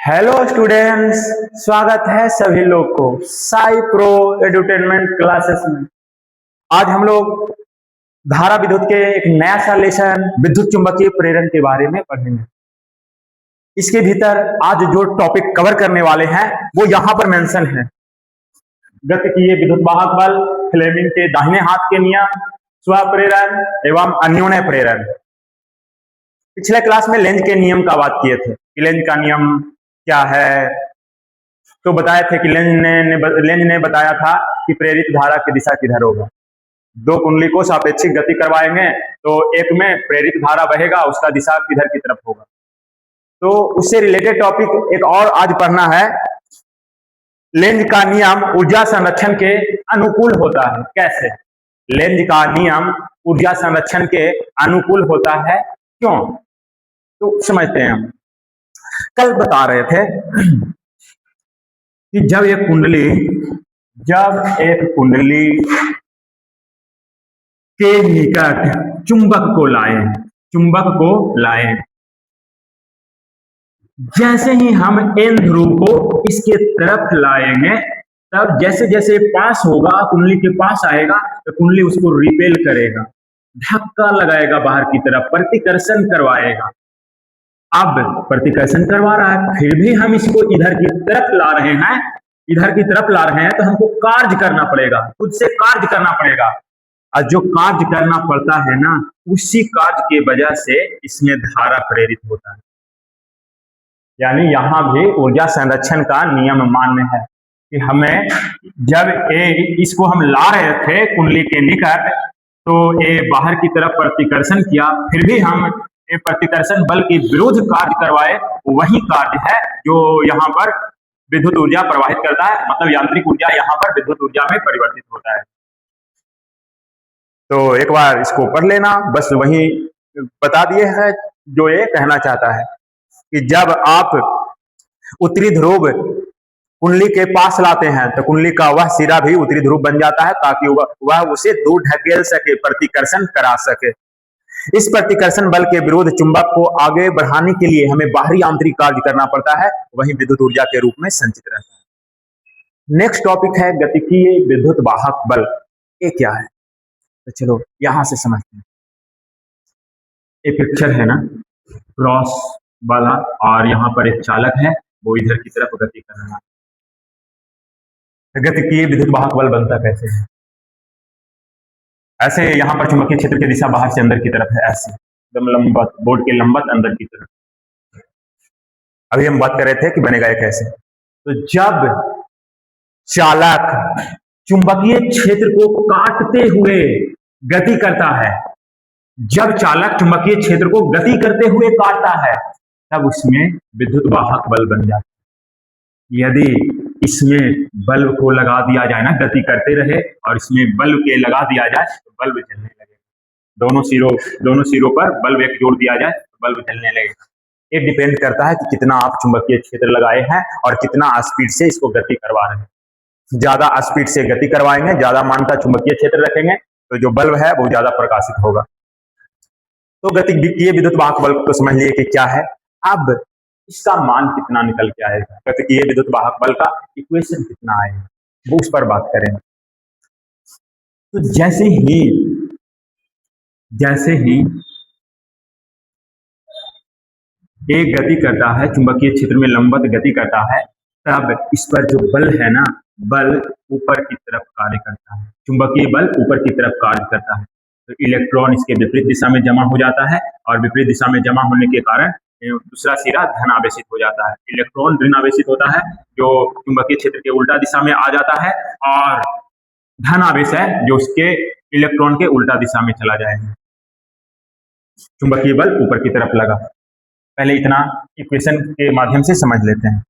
Hello students, स्वागत है सभी लोग को साई प्रो एडुटेनमेंट क्लासेस में। आज हम लोग धारा विद्युत के एक नया सा लेसन विद्युत चुंबकीय प्रेरण के बारे में पढ़ेंगे। इसके भीतर आज जो टॉपिक कवर करने वाले हैं वो यहाँ पर मेंशन है। गतिकीय विद्युत वाहक बल, फ्लेमिंग के दाहिने हाथ के नियम, स्वप्रेरण एवं अन्योन्य प्रेरण। पिछले क्लास में लेंज के नियम का बात किए थे कि लेंज का नियम क्या है, तो बताए थे कि लेंज ने बताया था कि प्रेरित धारा की दिशा किधर होगा। दो कुंडली को सापेक्षिक गति करवाएंगे तो एक में प्रेरित धारा बहेगा, उसका दिशा किधर की तरफ होगा। तो उससे रिलेटेड टॉपिक एक और आज पढ़ना है। लेंज का नियम ऊर्जा संरक्षण के अनुकूल होता है। कैसे? लेंज का नियम ऊर्जा संरक्षण के अनुकूल होता है, क्यों? तो समझते हैं हम। कल बता रहे थे कि जब एक कुंडली के निकट चुंबक को लाएं, जैसे ही हम एन ध्रुव को इसके तरफ लाएंगे, तब जैसे जैसे पास होगा, कुंडली के पास आएगा, तो कुंडली उसको रिपेल करेगा, धक्का लगाएगा, बाहर की तरफ प्रतिकर्षण करवाएगा। अब प्रतिकर्षण करवा रहा है, फिर भी हम इसको इधर की तरफ ला रहे हैं, तो हमको कार्य करना पड़ेगा, खुद से कार्य करना पड़ेगा। और जो कार्य करना पड़ता है ना, उसी कार्य के वजह से इसमें धारा प्रेरित होता है। यानी यहां भी ऊर्जा संरक्षण का नियम मान्य है कि हमें जब इसको हम ला रहे थे कुंडली के निकट, तो ये बाहर की तरफ प्रतिकर्षण किया, फिर भी हम प्रतिकर्षण बल के विरुद्ध कार्य करवाए। वही कार्य है जो यहाँ पर विद्युत ऊर्जा प्रवाहित करता है, मतलब यांत्रिक ऊर्जा यहाँ पर विद्युत ऊर्जा में परिवर्तित होता है। तो एक बार इसको पढ़ लेना, बस वही बता दिए है जो ये कहना चाहता है कि जब आप उत्तरी ध्रुव कुंडली के पास लाते हैं तो कुंडली का वह सिरा भी उत्तरी ध्रुव बन जाता है, ताकि वह उसे दूर ढकेल सके, प्रतिकर्षण करा सके। इस प्रतिकर्षण बल के विरुद्ध चुंबक को आगे बढ़ाने के लिए हमें बाहरी आंतरिक कार्य करना पड़ता है, वही विद्युत ऊर्जा के रूप में संचित रहता है। नेक्स्ट टॉपिक है गतिकीय विद्युत वाहक बल। ये क्या है? तो चलो यहां से समझते हैं। ये पिक्चर है ना, क्रॉस वाला, और यहाँ पर एक चालक है, वो इधर की तरफ गति कर रहा है। गतिकीय विद्युत वाहक बल बनता कैसे है? ऐसे यहाँ पर चुंबकीय क्षेत्र की दिशा बाहर से अंदर की तरफ है, ऐसे एकदम लंबत, बोर्ड के लंबत अंदर की तरफ। अभी हम बात कर रहे थे कि बनेगा ये कैसे। तो जब चालक चुंबकीय क्षेत्र को काटते हुए गति करता है, जब चालक चुंबकीय क्षेत्र को गति करते हुए काटता है, तब उसमें विद्युत वाहक बल बन जाता है। यदि इसमें बल्ब को लगा दिया जाए ना, गति करते रहे और इसमें बल्ब के लगा दिया जाए तो बल्ब जलने लगेगा। दोनों सिरों पर बल्ब एक जोड़ दिया जाए तो बल्ब जलने लगेगा। ये डिपेंड करता है कि कितना आप चुंबकीय क्षेत्र लगाए हैं और कितना स्पीड से इसको गति करवा रहे हैं। ज्यादा स्पीड से गति करवाएंगे, ज्यादा मात्रा चुंबकीय क्षेत्र रखेंगे, तो जो बल्ब है वो ज्यादा प्रकाशित होगा। तो गतिकीय विद्युत वाहक बल को समझ लिए कि क्या है। अब इसका मान कितना निकल के आएगा, गतिकीय विद्युत वाहक बल का इक्वेशन कितना आएगा, वो उस पर बात करेंगे। तो जैसे ही एक गति करता है, चुंबकीय क्षेत्र में लंबवत गति करता है, तब इस पर जो बल है ना, बल ऊपर की तरफ कार्य करता है, चुंबकीय बल ऊपर की तरफ कार्य करता है। तो इलेक्ट्रॉन इसके विपरीत दिशा में जमा हो जाता है, और विपरीत दिशा में जमा होने के कारण दूसरा सिरा धन आवेशित हो जाता है, इलेक्ट्रॉन ऋण आवेशित होता है, जो चुंबकीय क्षेत्र के उल्टा दिशा में आ जाता है, और धन आवेश है जो उसके इलेक्ट्रॉन के उल्टा दिशा में चला जाएगा। चुंबकीय बल ऊपर की तरफ लगा। पहले इतना इक्वेशन के माध्यम से समझ लेते हैं।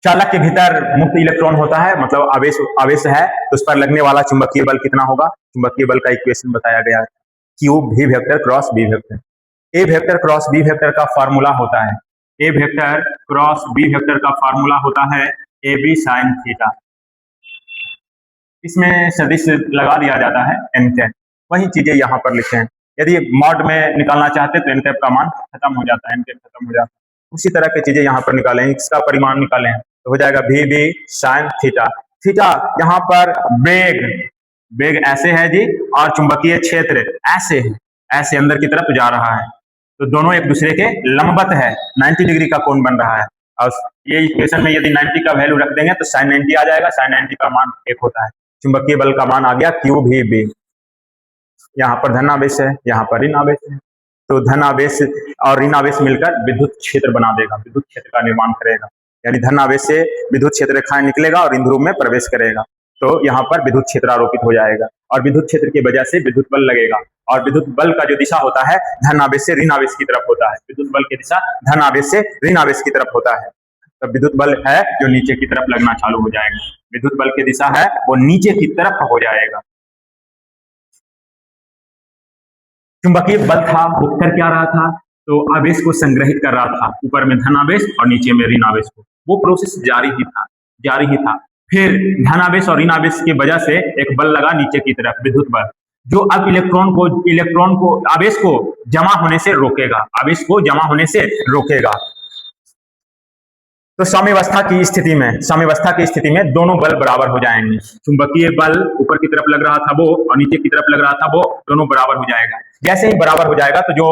चालक के भीतर मुक्त इलेक्ट्रॉन होता है, मतलब आवेश है, तो उस पर लगने वाला चुंबकीय बल कितना होगा? चुंबकीय बल का इक्वेशन बताया गया है, Q V vector cross B vector. A vector cross B vector का फार्मूला होता है, A vector cross B vector का फार्मूला होता है ए बी साइन थीटा। इसमें सदिश लगा दिया जाता है एन कैप। वही चीजें यहाँ पर लिखे हैं। यदि मॉड में निकालना चाहते तो एन कैप का मान खत्म हो जाता है, एन कैप खत्म हो जाता है। उसी तरह की चीजें यहाँ पर निकालें, इसका परिमाण निकालें तो हो जाएगा V B sine theta. Theta यहाँ पर वेग, वेग ऐसे है जी और चुंबकीय क्षेत्र ऐसे है, ऐसे अंदर की तरफ जा रहा है, तो दोनों एक दूसरे के लंबवत है, 90 डिग्री का कोण बन रहा है। और ये इक्वेशन में यदि 90 का वैल्यू रख देंगे तो साइन 90 आ जाएगा, साइन 90 का मान 1 होता है। चुंबकीय बल का मान आ गया क्यू वी बी। यहाँ पर धनावेश है, यहाँ पर ऋण आवेश है, तो धनावेश और ऋण आवेश मिलकर विद्युत क्षेत्र बना देगा, विद्युत क्षेत्र का निर्माण करेगा। यानी धनावेश से विद्युत क्षेत्र रेखाएं निकलेगा और इन ध्रुव में प्रवेश करेगा, तो यहाँ पर विद्युत क्षेत्र आरोपित हो जाएगा और विद्युत क्षेत्र की वजह से विद्युत बल लगेगा। और विद्युत बल का जो दिशा होता है धन आवेश से ऋण आवेश की तरफ होता है, विद्युत बल की दिशा धन आवेश से ऋण आवेश की तरफ होता है। तो विद्युत बल है जो नीचे की तरफ लगना चालू हो जाएगा, विद्युत बल की दिशा है वो नीचे की तरफ हो जाएगा। चुंबकीय बल था वो कर क्या रहा था, तो आवेश को संग्रहित कर रहा था, ऊपर में धन आवेश और नीचे में ऋण आवेश को, वो प्रोसेस जारी ही था। फिर धन आवेश और ऋण आवेश की वजह से एक बल लगा नीचे की तरफ, विद्युत बल, जो अब इलेक्ट्रॉन को आवेश को जमा होने से रोकेगा, आवेश को जमा होने से रोकेगा। तो साम्यावस्था की स्थिति में दोनों बल बराबर हो जाएंगे। चुंबकीय बल ऊपर की तरफ लग रहा था वो और नीचे की तरफ लग रहा था वो, दोनों बराबर हो जाएगा। जैसे ही बराबर हो जाएगा तो जो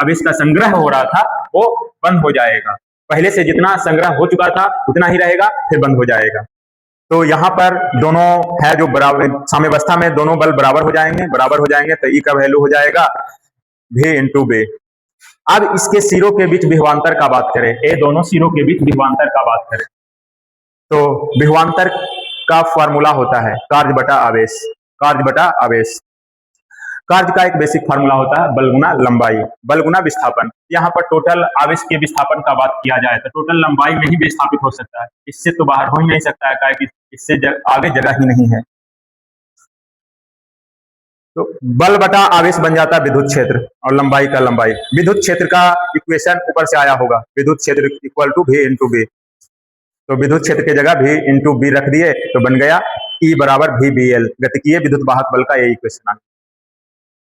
आवेश का संग्रह हो रहा था वो बंद हो जाएगा, पहले से जितना संग्रह हो चुका था उतना ही रहेगा, फिर बंद हो जाएगा। तो यहाँ पर दोनों है जो बराबर, साम्यावस्था में दोनों बल बराबर हो जाएंगे, तो ई का वैल्यू हो जाएगा V इंटू बे। अब इसके सिरों के बीच विभवांतर का बात करें, ये दोनों सिरों के बीच विभवांतर का बात करें, तो विभवांतर का फॉर्मूला होता है कार्य बटा आवेश। कार्य का एक बेसिक फार्मूला होता है बल गुना लंबाई, बल गुना विस्थापन। यहाँ पर टोटल आवेश के विस्थापन का बात किया जाए तो टोटल लंबाई में ही विस्थापित हो सकता है, इससे तो बाहर हो ही नहीं सकता है, कि इससे आगे जगह ही नहीं है। तो बल बटा आवेश बन जाता है विद्युत क्षेत्र और लंबाई का लंबाई। विद्युत क्षेत्र का इक्वेशन ऊपर से आया होगा, विद्युत क्षेत्र equal to V into B, तो विद्युत क्षेत्र की जगह V इंटू बी रख दिए तो बन गया E बराबर VBL, गतिकीय विद्युत वाहक बल का यही इक्वेशन आ गया।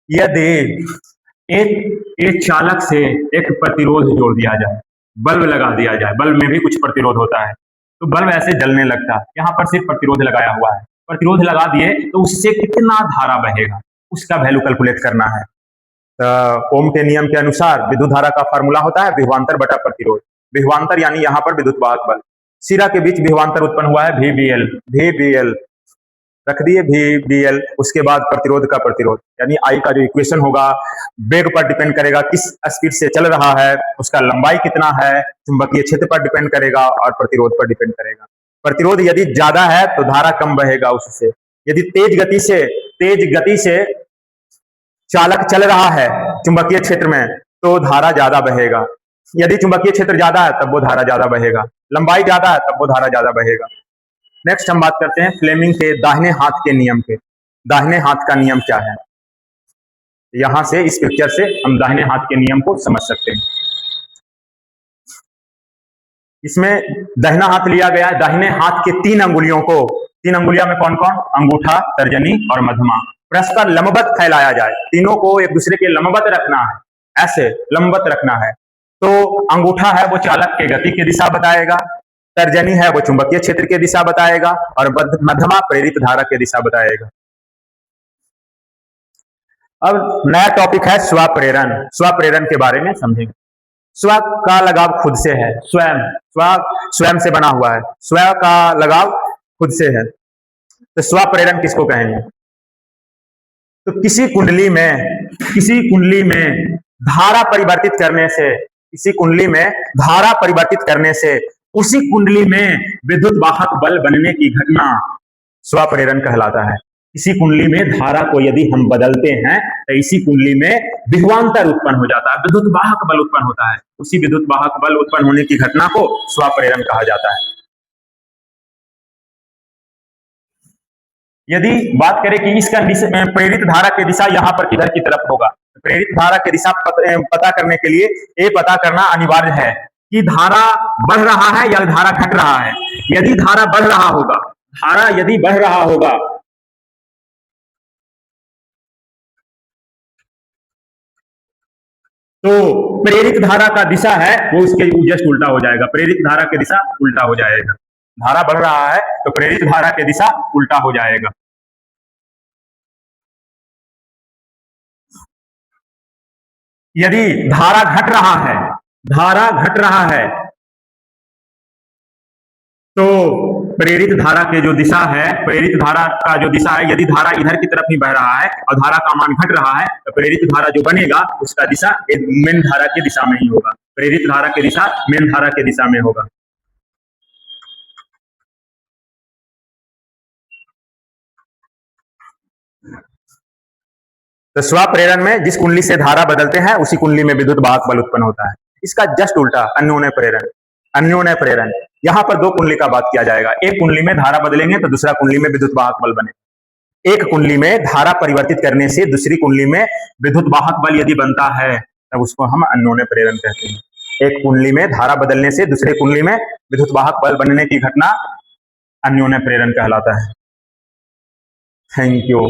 यदि एक चालक से एक प्रतिरोध जोड़ दिया जाए, बल्ब लगा दिया जाए, बल्ब में भी कुछ प्रतिरोध होता है, तो बल्ब ऐसे जलने लगता है। यहाँ पर सिर्फ प्रतिरोध लगाया हुआ है, प्रतिरोध लगा दिए तो उससे कितना धारा बहेगा उसका वैल्यू कैलकुलेट करना है। तो ओम के नियम के अनुसार विद्युत धारा का फार्मूला होता है विभवांतर बटा प्रतिरोध। विभवांतर यानी यहाँ पर विद्युत वाहक बल, सिरा के बीच विभवांतर उत्पन्न हुआ है VBL रख दिए VBL। उसके बाद प्रतिरोध का प्रतिरोध यानी आई का जो इक्वेशन होगा वेग पर डिपेंड करेगा, किस स्पीड से चल रहा है, उसका लंबाई कितना है, चुंबकीय क्षेत्र पर डिपेंड करेगा और प्रतिरोध पर डिपेंड करेगा। प्रतिरोध यदि ज्यादा है तो धारा कम बहेगा उससे, यदि तेज गति से चालक चल रहा है चुंबकीय क्षेत्र में तो धारा ज्यादा बहेगा, यदि चुंबकीय क्षेत्र ज्यादा है तब वो धारा ज्यादा बहेगा, लंबाई ज्यादा है तब वो धारा ज्यादा बहेगा। नेक्स्ट हम बात करते हैं फ्लेमिंग के दाहिने हाथ के नियम के। दाहिने हाथ का नियम क्या है, यहां से इस पिक्चर से हम दाहिने हाथ के नियम को समझ सकते हैं। इसमें दाहिना हाथ लिया गया है, दाहिने हाथ के 3 अंगुलियों को, 3 अंगुलियां में कौन कौन, अंगूठा, तर्जनी और मध्यमा, परस्पर लंबवत फैलाया जाए, तीनों को एक दूसरे के लंबवत रखना है, ऐसे लंबवत रखना है। तो अंगूठा है वो चालक के गति की दिशा बताएगा, तर्जनी है वो चुंबकीय क्षेत्र की दिशा बताएगा और मध्यमा प्रेरित धारा की दिशा बताएगा। अब नया टॉपिक है स्वप्रेरण। स्वप्रेरण के बारे में समझेंगे। स्व का लगाव खुद से है, स्वयं से बना हुआ है, स्व का लगाव खुद से है, तो स्वप्रेरण किसको कहेंगे। तो किसी कुंडली में धारा परिवर्तित करने से उसी कुंडली में विद्युत वाहक बल बनने की घटना स्वप्रेरण कहलाता है। इसी कुंडली में धारा को यदि हम बदलते हैं तो इसी कुंडली में विभवांतर उत्पन्न हो जाता है, विद्युत वाहक बल उत्पन्न होता है, उसी विद्युत वाहक बल उत्पन्न होने की घटना को स्वप्रेरण कहा जाता है। यदि बात करें कि इसका प्रेरित धारा की दिशा यहाँ पर किधर की तरफ होगा, प्रेरित धारा की दिशा पता करने के लिए ये पता करना अनिवार्य है कि धारा बढ़ रहा है या धारा घट रहा है। यदि धारा बढ़ रहा होगा, तो प्रेरित धारा का दिशा है वो उसके जस्ट उल्टा हो जाएगा, प्रेरित धारा की दिशा उल्टा हो जाएगा। धारा बढ़ रहा है तो प्रेरित धारा की दिशा उल्टा हो जाएगा। यदि धारा घट रहा है, धारा घट रहा है, तो प्रेरित धारा के जो दिशा है, प्रेरित धारा का जो दिशा है, यदि धारा इधर की तरफ ही बह रहा है और धारा का मान घट रहा है तो प्रेरित धारा जो बनेगा उसका दिशा मेन धारा की दिशा में ही होगा, प्रेरित धारा की दिशा मेन धारा की दिशा में होगा। तो स्वप्रेरण में जिस कुंडली से धारा बदलते हैं उसी कुंडली में विद्युत वाहक बल उत्पन्न होता है। इसका जस्ट उल्टा अन्योन्य प्रेरण। अन्योन्य प्रेरण, यहां पर दो कुंडली का बात किया जाएगा। एक कुंडली में धारा बदलेंगे तो दूसरा कुंडली में विद्युत वाहक बल बने। एक कुंडली में धारा परिवर्तित करने से दूसरी कुंडली में विद्युत वाहक बल यदि बनता है तब उसको हम अन्योन्य प्रेरण कहते हैं। एक कुंडली में धारा बदलने से दूसरे कुंडली में विद्युत वाहक बल बनने की घटना अन्योन्य प्रेरण कहलाता है। Thank you.